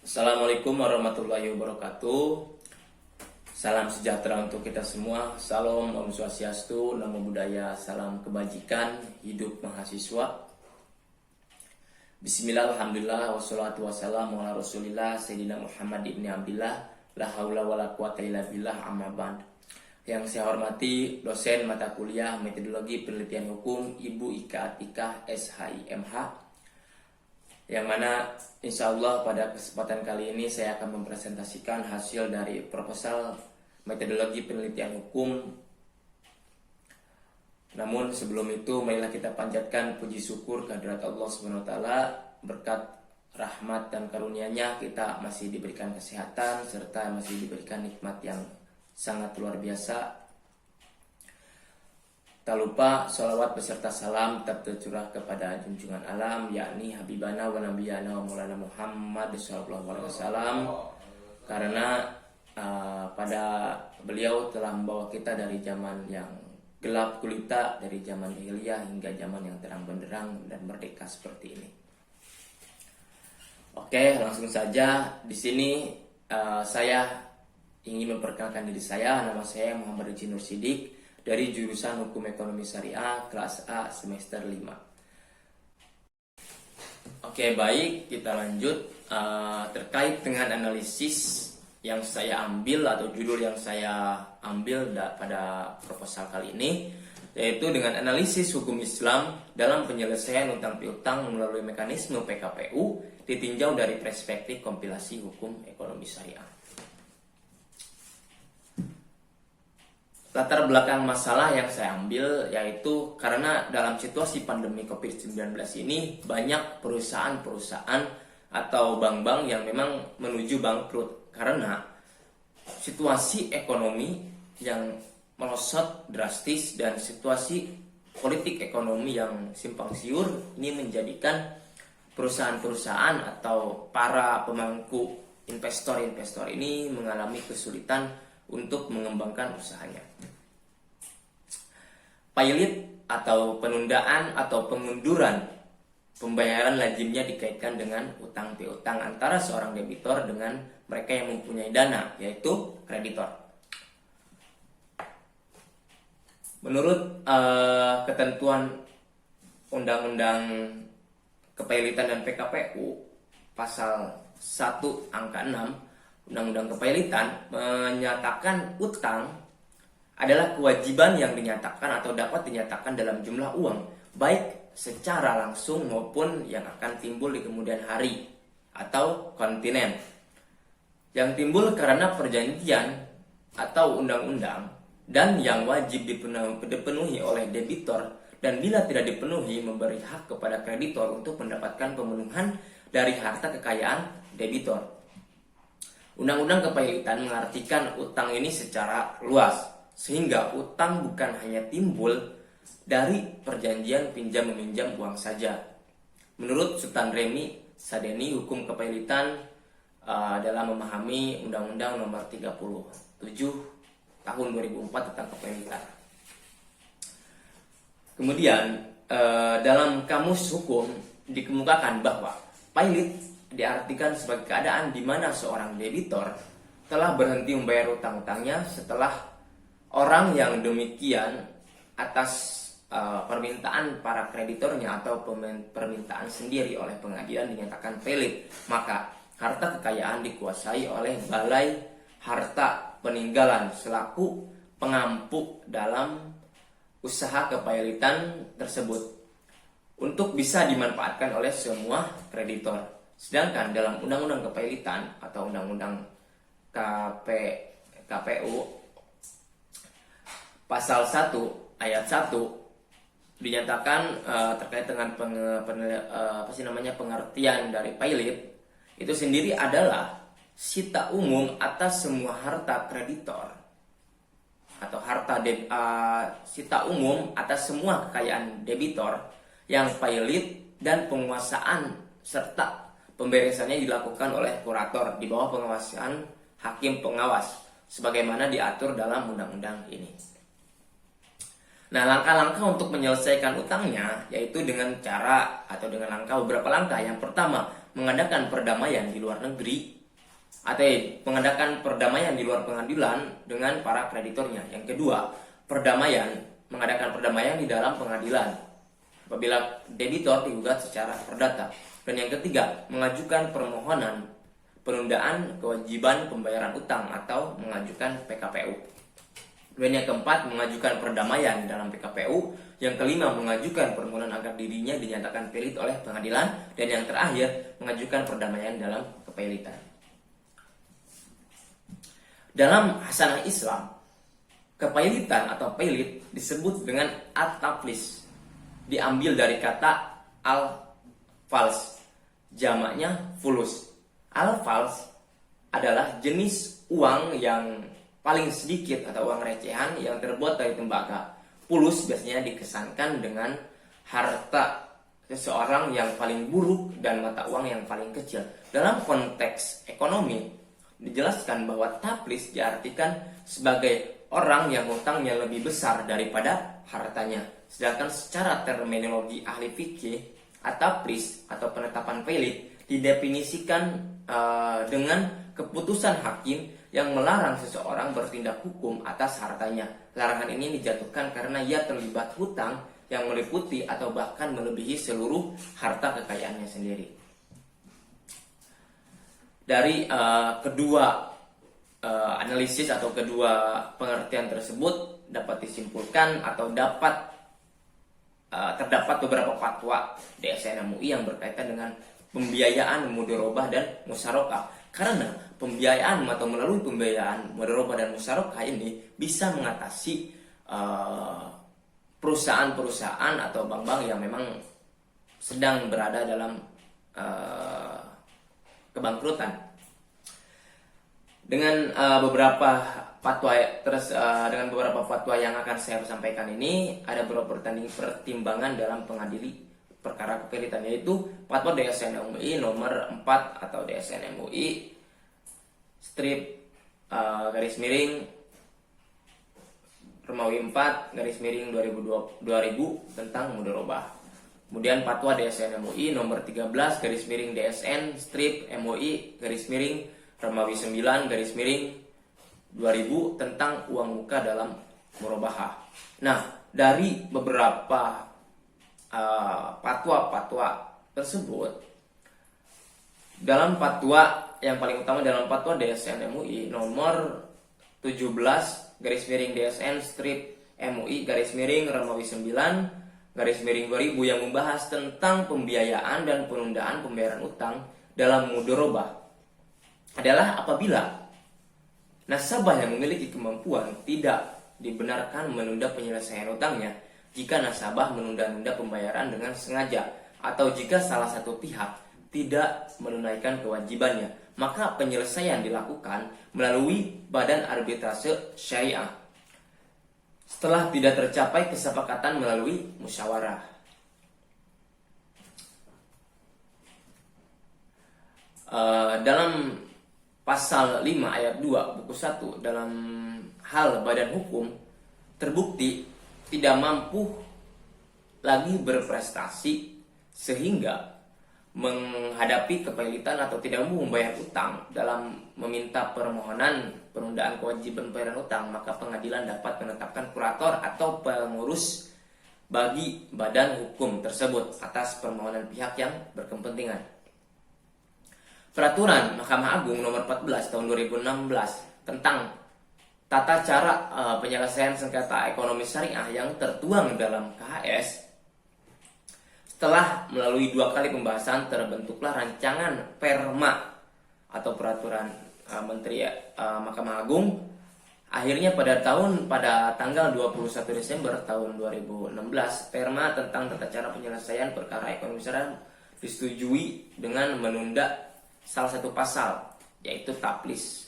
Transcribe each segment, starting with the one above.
Assalamualaikum warahmatullahi wabarakatuh. Salam sejahtera untuk kita semua. Salam Om Swastiastu, Namo Buddhaya, salam kebajikan, hidup mahasiswa. Bismillah, alhamdulillah, wassalatu wassalamu ala rasulillah, Sayyidina Muhammad ibn Abdillah, la haula wala quwata illa billah, amma ba'd. Yang saya hormati dosen mata kuliah Metodologi Penelitian Hukum Ibu Ika Atikah SHIMH, yang mana insya Allah pada kesempatan kali ini saya akan mempresentasikan hasil dari proposal metodologi penelitian hukum. Namun sebelum itu, marilah kita panjatkan puji syukur kehadirat Allah Subhanahu wa taala. Berkat rahmat dan karunia-Nya kita masih diberikan kesehatan serta masih diberikan nikmat yang sangat luar biasa. Tak lupa sholawat beserta salam tetap tercurah kepada junjungan alam, yakni Habibana wa Nabiyana wa Maulana Muhammad sallallahu alaihi wasallam, karena pada beliau telah membawa kita dari zaman yang gelap gulita, dari zaman jahiliyah hingga zaman yang terang benderang dan merdeka seperti ini. Oke, langsung saja. Di sini saya ingin memperkenalkan diri saya. Nama saya Muhammad Rizky Nur Sidik dari jurusan Hukum Ekonomi Syariah kelas A semester 5. Oke, baik, kita lanjut terkait dengan analisis yang saya ambil atau judul yang saya ambil pada proposal kali ini, yaitu dengan analisis hukum Islam dalam penyelesaian utang piutang melalui mekanisme PKPU ditinjau dari perspektif kompilasi hukum ekonomi syariah. Latar belakang masalah yang saya ambil yaitu karena dalam situasi pandemi COVID-19 ini banyak perusahaan-perusahaan atau bank-bank yang memang menuju bangkrut karena situasi ekonomi yang melosot drastis dan situasi politik ekonomi yang simpang siur ini menjadikan perusahaan-perusahaan atau para pemangku investor-investor ini mengalami kesulitan untuk mengembangkan usahanya. Pilot atau penundaan atau pengunduran pembayaran lazimnya dikaitkan dengan utang piutang antara seorang debitor dengan mereka yang mempunyai dana, yaitu kreditor. Menurut ketentuan Undang-Undang Kepilitan dan PKPU pasal 1 angka 6 Undang-Undang Kepilitan menyatakan utang adalah kewajiban yang dinyatakan atau dapat dinyatakan dalam jumlah uang, baik secara langsung maupun yang akan timbul di kemudian hari atau kontinen, yang timbul karena perjanjian atau undang-undang dan yang wajib dipenuhi oleh debitor, dan bila tidak dipenuhi memberi hak kepada kreditor untuk mendapatkan pemenuhan dari harta kekayaan debitor. Undang-Undang Kepilitan mengartikan utang ini secara luas, sehingga utang bukan hanya timbul dari perjanjian pinjam-meminjam uang saja. Menurut Sultan Remi Sadeni, hukum kepilitan dalam memahami Undang-Undang Nomor 37 Tahun 2004 tentang kepilitan. Kemudian dalam kamus hukum dikemukakan bahwa pilot diartikan sebagai keadaan di mana seorang debitor telah berhenti membayar utang-utangnya setelah orang yang demikian atas permintaan para kreditornya atau permintaan sendiri oleh pengadilan dinyatakan pelit, maka harta kekayaan dikuasai oleh Balai Harta Peninggalan selaku pengampu dalam usaha kepilitan tersebut untuk bisa dimanfaatkan oleh semua kreditor. Sedangkan dalam Undang-Undang Kepilitan atau Undang-Undang KPU pasal 1 ayat 1 dinyatakan terkait dengan pengertian dari pilot itu sendiri adalah sita umum atas semua harta kreditor atau sita umum atas semua kekayaan debitor yang pilot dan penguasaan serta pemberesannya dilakukan oleh kurator di bawah pengawasan hakim pengawas sebagaimana diatur dalam undang-undang ini. Nah, langkah-langkah untuk menyelesaikan utangnya yaitu dengan cara atau dengan beberapa langkah. Yang pertama, mengadakan perdamaian di luar negeri atau mengadakan perdamaian di luar pengadilan dengan para kreditornya. Yang kedua, mengadakan perdamaian di dalam pengadilan apabila debitur digugat secara perdata. Dan yang ketiga, mengajukan permohonan penundaan kewajiban pembayaran utang atau mengajukan PKPU. Dan yang keempat, mengajukan perdamaian dalam PKPU. Yang kelima, mengajukan permohonan agar dirinya dinyatakan pelit oleh pengadilan. Dan yang terakhir, mengajukan perdamaian dalam kepailitan. Dalam hasanah Islam, kepailitan atau pailit disebut dengan at-taflis. Diambil dari kata al-fals, jamaknya fulus. Al-fals adalah jenis uang yang paling sedikit atau uang recehan yang terbuat dari tembaga. Fulus biasanya dikesankan dengan harta seseorang yang paling buruk dan mata uang yang paling kecil. Dalam konteks ekonomi, dijelaskan bahwa taflis diartikan sebagai orang yang hutangnya lebih besar daripada hartanya. Sedangkan secara terminologi ahli fikih, at-taflis atau penetapan pailit didefinisikan dengan keputusan hakim yang melarang seseorang bertindak hukum atas hartanya. Larangan ini dijatuhkan karena ia terlibat hutang yang meliputi atau bahkan melebihi seluruh harta kekayaannya sendiri. Dari kedua analisis atau kedua pengertian tersebut dapat disimpulkan atau terdapat beberapa fatwa DSN MUI yang berkaitan dengan pembiayaan mudharabah dan musyarakah. Karena pembiayaan atau melalui pembiayaan mudharabah dan musyarakah ini bisa mengatasi perusahaan-perusahaan atau bank-bank yang memang sedang berada dalam kebangkrutan. Dengan beberapa fatwa yang akan saya sampaikan ini, ada beberapa pertimbangan dalam pengadili perkara kepailitan, yaitu fatwa DSN MUI nomor 4 atau DSN MUI strip garis miring Romawi 4 garis miring 2000 tentang mudharabah. Kemudian fatwa DSN MUI nomor 13 garis miring DSN strip MUI garis miring Romawi 9 garis miring 2000 tentang uang muka dalam murabahah. Nah, dari beberapa fatwa-fatwa tersebut, dalam fatwa yang paling utama dalam fatwa DSN MUI nomor 17 garis miring DSN strip MUI garis miring Romawi 9 garis miring 2000 yang membahas tentang pembiayaan dan penundaan pembayaran utang dalam mudharabah adalah apabila nasabah yang memiliki kemampuan tidak dibenarkan menunda penyelesaian utangnya jika nasabah menunda-nunda pembayaran dengan sengaja atau jika salah satu pihak tidak menunaikan kewajibannya, maka penyelesaian dilakukan melalui badan arbitrase syariah setelah tidak tercapai kesepakatan melalui musyawarah. Dalam pasal 5 ayat 2 buku 1 dalam hal badan hukum terbukti tidak mampu lagi berprestasi sehingga menghadapi kepailitan atau tidak mampu membayar utang dalam meminta permohonan penundaan kewajiban pembayaran utang, maka pengadilan dapat menetapkan kurator atau pengurus bagi badan hukum tersebut atas permohonan pihak yang berkepentingan. Peraturan Mahkamah Agung nomor 14 tahun 2016 tentang tata cara penyelesaian sengketa ekonomi syariah yang tertuang dalam KHS, setelah melalui 2 kali pembahasan terbentuklah rancangan Perma atau peraturan Menteri Mahkamah Agung. Akhirnya pada tanggal 21 Desember tahun 2016 Perma tentang tata cara penyelesaian perkara ekonomi syariah disetujui dengan menunda salah satu pasal, yaitu taflis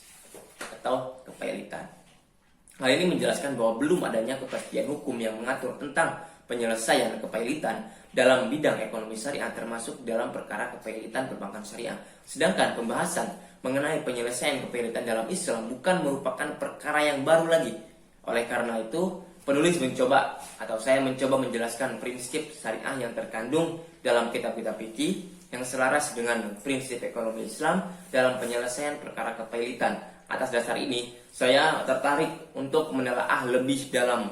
atau kepailitan. Hal ini menjelaskan bahwa belum adanya kepastian hukum yang mengatur tentang penyelesaian kepailitan dalam bidang ekonomi syariah, termasuk dalam perkara kepailitan perbankan syariah. Sedangkan pembahasan mengenai penyelesaian kepailitan dalam Islam bukan merupakan perkara yang baru lagi. Oleh karena itu, saya mencoba menjelaskan prinsip syariah yang terkandung dalam kitab-kitab fikih yang selaras dengan prinsip ekonomi Islam dalam penyelesaian perkara kepailitan. Atas dasar ini, saya tertarik untuk menelaah lebih dalam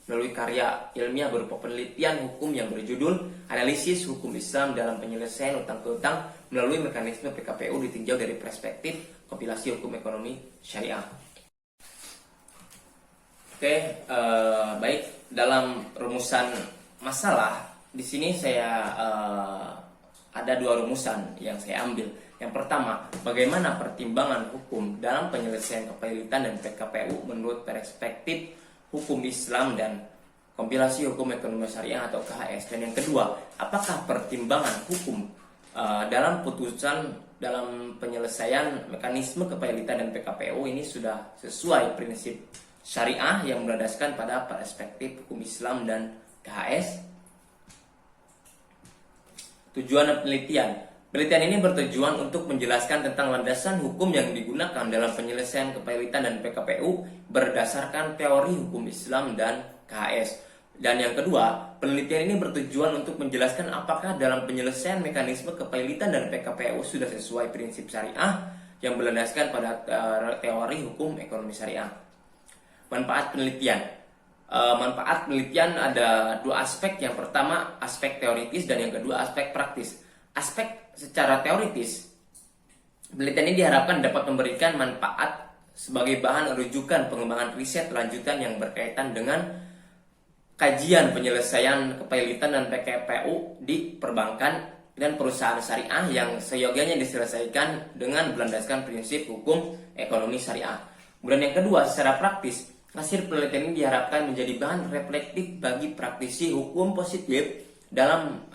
melalui karya ilmiah berupa penelitian hukum yang berjudul Analisis Hukum Islam dalam Penyelesaian Utang Piutang melalui Mekanisme PKPU ditinjau dari perspektif kompilasi hukum ekonomi syariah. Oke, baik, dalam rumusan masalah di sini saya ada dua rumusan yang saya ambil. Yang pertama, bagaimana pertimbangan hukum dalam penyelesaian kepailitan dan PKPU menurut perspektif hukum Islam dan kompilasi hukum ekonomi syariah atau KHS. Dan yang kedua, apakah pertimbangan hukum dalam putusan dalam penyelesaian mekanisme kepailitan dan PKPU ini sudah sesuai prinsip syariah yang berdasarkan pada perspektif hukum Islam dan KHS. Tujuan penelitian. Penelitian ini bertujuan untuk menjelaskan tentang landasan hukum yang digunakan dalam penyelesaian kepailitan dan PKPU berdasarkan teori hukum Islam dan KHS. Dan yang kedua, penelitian ini bertujuan untuk menjelaskan apakah dalam penyelesaian mekanisme kepailitan dan PKPU sudah sesuai prinsip syariah yang berlandaskan pada teori hukum ekonomi syariah. Manfaat penelitian. Manfaat penelitian ada dua aspek. Yang pertama, aspek teoritis, dan yang kedua, aspek praktis. Aspek secara teoritis, penelitian ini diharapkan dapat memberikan manfaat sebagai bahan rujukan pengembangan riset lanjutan yang berkaitan dengan kajian penyelesaian kepailitan dan PKPU di perbankan dan perusahaan syariah yang seyogianya diselesaikan dengan berlandaskan prinsip hukum ekonomi syariah. Kemudian yang kedua, secara praktis, hasil penelitian ini diharapkan menjadi bahan reflektif bagi praktisi hukum positif dalam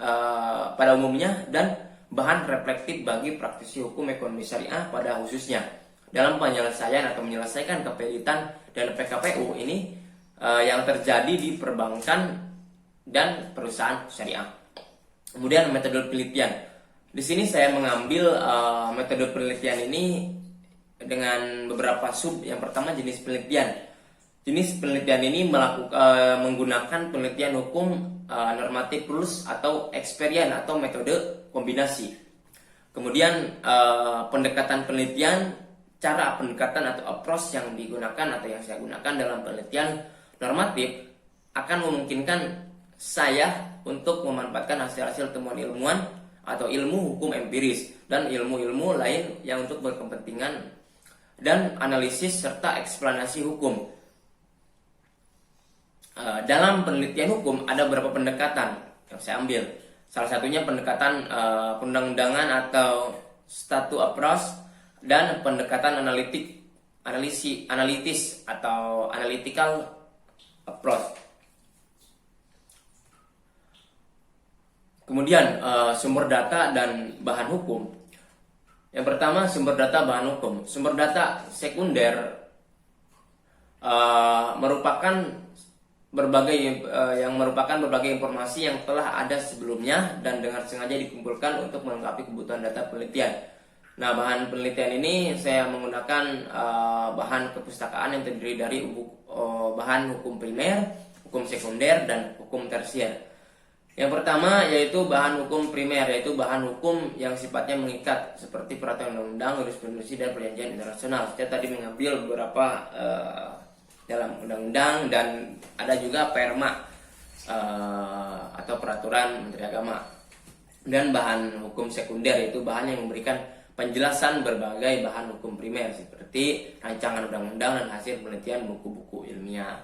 pada umumnya dan bahan reflektif bagi praktisi hukum ekonomi syariah pada khususnya dalam penyelesaian atau menyelesaikan kepailitan dan PKPU ini yang terjadi di perbankan dan perusahaan syariah. Kemudian metode penelitian. Di sini saya mengambil metode penelitian ini dengan beberapa sub. Yang pertama, jenis penelitian. Jenis penelitian ini menggunakan penelitian hukum normatif rules atau experience atau metode kombinasi. Kemudian pendekatan penelitian, cara pendekatan atau approach yang digunakan atau yang saya gunakan dalam penelitian normatif akan memungkinkan saya untuk memanfaatkan hasil-hasil temuan ilmuwan atau ilmu hukum empiris dan ilmu-ilmu lain yang untuk berkepentingan dan analisis serta eksplanasi hukum. Dalam penelitian hukum ada beberapa pendekatan yang saya ambil. Salah satunya pendekatan perundang-undangan atau statu approach dan pendekatan analitis atau analytical approach. Kemudian sumber data dan bahan hukum. Yang pertama, sumber data bahan hukum. Sumber data sekunder merupakan berbagai informasi yang telah ada sebelumnya dan dengan sengaja dikumpulkan untuk melengkapi kebutuhan data penelitian. Nah, bahan penelitian ini saya menggunakan bahan kepustakaan yang terdiri dari bahan hukum primer, hukum sekunder, dan hukum tersier. Yang pertama yaitu bahan hukum primer, yaitu bahan hukum yang sifatnya mengikat seperti peraturan undang-undang, jurisprudensi, dan perjanjian internasional. Saya tadi mengambil beberapa dalam undang-undang dan ada juga perma atau peraturan Menteri Agama. Dan bahan hukum sekunder yaitu bahan yang memberikan penjelasan berbagai bahan hukum primer seperti rancangan undang-undang dan hasil penelitian buku-buku ilmiah.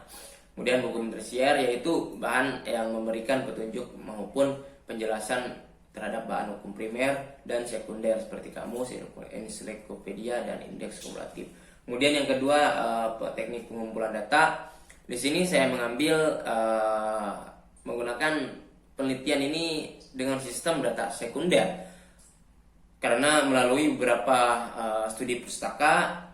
Kemudian hukum tersier yaitu bahan yang memberikan petunjuk maupun penjelasan terhadap bahan hukum primer dan sekunder seperti kamus, ensiklopedia, dan indeks kumulatif. Kemudian yang kedua, teknik pengumpulan data. Di sini saya mengambil menggunakan penelitian ini dengan sistem data sekunder. Karena melalui beberapa studi pustaka,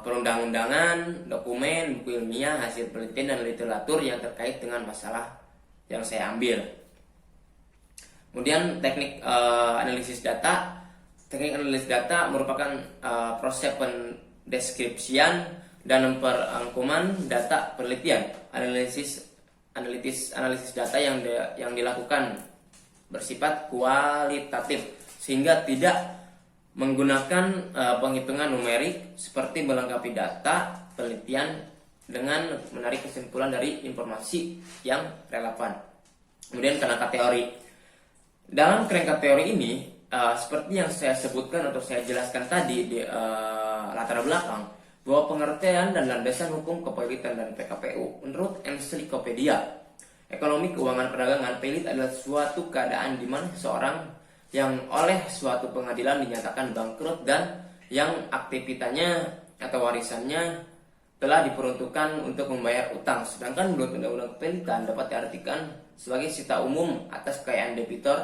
perundang-undangan, dokumen, buku ilmiah, hasil penelitian, dan literatur yang terkait dengan masalah yang saya ambil. Kemudian teknik analisis data. Teknik analisis data merupakan proses pendeskripsian dan perangkuman data penelitian. Analisis data yang dilakukan bersifat kualitatif sehingga tidak menggunakan penghitungan numerik seperti melengkapi data penelitian dengan menarik kesimpulan dari informasi yang relevan. Kemudian kerangka teori. Dalam kerangka teori ini seperti yang saya sebutkan atau saya jelaskan tadi di latar belakang, bahwa pengertian dan landasan hukum kepelitan dan PKPU menurut ensiklopedia Ekonomi Keuangan Perdagangan, pelit adalah suatu keadaan di mana seseorang yang oleh suatu pengadilan dinyatakan bangkrut dan yang aktivitasnya atau warisannya telah diperuntukkan untuk membayar utang. Sedangkan menurut Undang-Undang Kepelitan dapat diartikan sebagai sita umum atas kekayaan debitor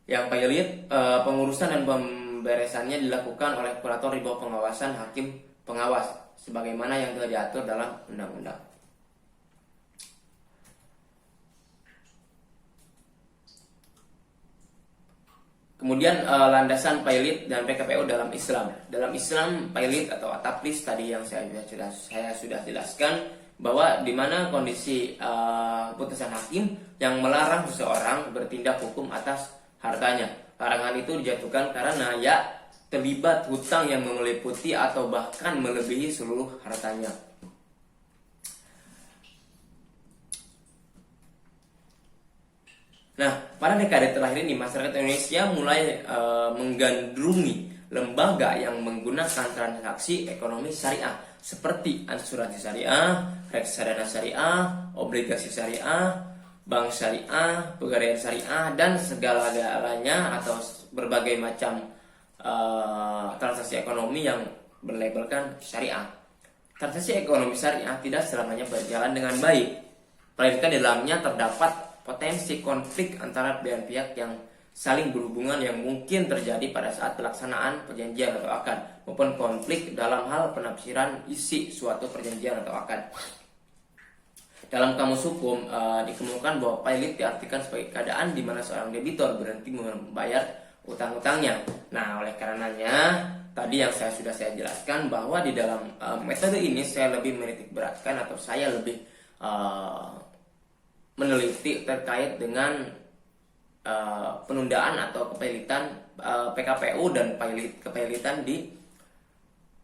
yang pelit. Pengurusan dan pemberesannya dilakukan oleh kurator di bawah pengawasan hakim pengawas sebagaimana yang telah diatur dalam undang-undang. Kemudian landasan pelit dan PKPU dalam Islam. Dalam Islam, pelit atau ataplis tadi yang saya sudah jelaskan, bahwa di mana kondisi putusan hakim yang melarang seseorang bertindak hukum atas hartanya. Larangan itu dijatuhkan karena terlibat hutang yang meliputi atau bahkan melebihi seluruh hartanya. Nah, pada dekade terakhir ini masyarakat Indonesia mulai menggandrungi lembaga yang menggunakan transaksi ekonomi syariah seperti asuransi syariah, reksadana syariah, obligasi syariah, bank syariah, pegadaian syariah, dan segala-galanya atau berbagai macam transaksi ekonomi yang berlabelkan syariah. Transaksi ekonomi syariah tidak selamanya berjalan dengan baik, melainkan di dalamnya terdapat potensi konflik antara pihak-pihak yang saling berhubungan yang mungkin terjadi pada saat pelaksanaan perjanjian atau akad, maupun konflik dalam hal penafsiran isi suatu perjanjian atau akad. Dalam kamus hukum dikemukakan bahwa pelit diartikan sebagai keadaan di mana seorang debitor berhenti membayar utang-utangnya. Nah, oleh karenanya tadi yang sudah saya jelaskan bahwa di dalam metode ini saya lebih menitik beratkan atau saya lebih meneliti terkait dengan penundaan atau kepelitan PKPU dan kepelitan di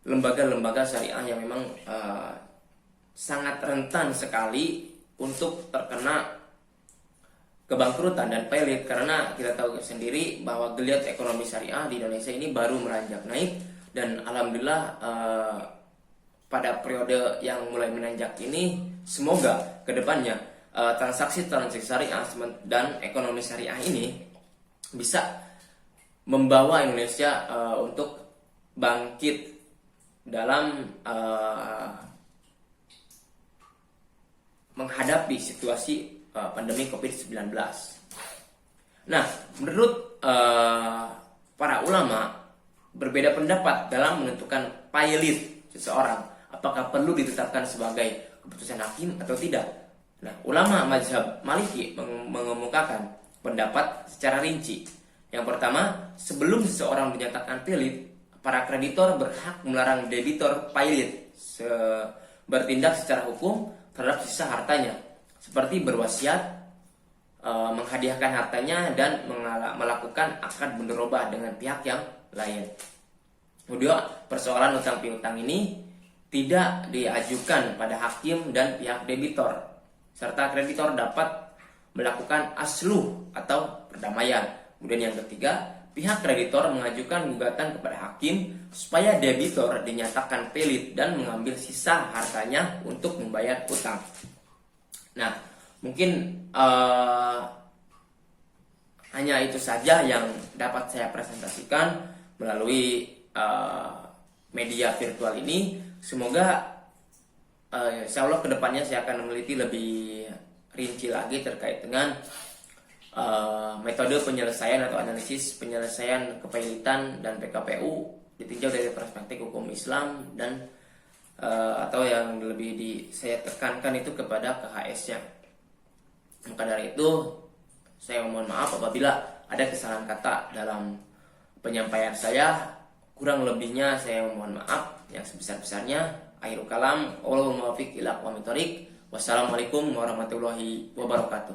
lembaga-lembaga syariah yang memang sangat rentan sekali untuk terkena kebangkrutan dan pelit, karena kita tahu sendiri bahwa geliat ekonomi syariah di Indonesia ini baru meranjak naik, dan alhamdulillah pada periode yang mulai menanjak ini semoga kedepannya transaksi-transaksi syariah dan ekonomi syariah ini bisa membawa Indonesia untuk bangkit dalam menghadapi situasi pandemi COVID-19. Nah, menurut para ulama berbeda pendapat dalam menentukan pelit seseorang, apakah perlu ditetapkan sebagai keputusan hakim atau tidak. Nah, ulama mazhab Maliki mengemukakan pendapat secara rinci. Yang pertama, sebelum seseorang dinyatakan pelit, para kreditor berhak melarang debitor pelit bertindak secara hukum terhadap sisa hartanya, seperti berwasiat, menghadiahkan hartanya, dan melakukan akad mudharabah dengan pihak yang lain. Kemudian persoalan utang piutang ini tidak diajukan pada hakim dan pihak debitor, serta kreditor dapat melakukan asluh atau perdamaian. Kemudian yang ketiga, pihak kreditor mengajukan gugatan kepada hakim supaya debitor dinyatakan pelit dan mengambil sisa hartanya untuk membayar utang. Nah, mungkin hanya itu saja yang dapat saya presentasikan melalui media virtual ini. Semoga insya Allah kedepannya saya akan meneliti lebih rinci lagi terkait dengan metode penyelesaian atau analisis penyelesaian kepelitan dan PKPU ditinjau dari perspektif hukum Islam, dan atau yang lebih saya tekankan itu kepada KHS-nya. Maka dari itu saya mohon maaf apabila ada kesalahan kata dalam penyampaian saya. Kurang lebihnya saya mohon maaf yang sebesar-besarnya. Akhirul kalam, wallahul muwaffiq ila aqwamit thoriq. Wassalamualaikum warahmatullahi wabarakatuh.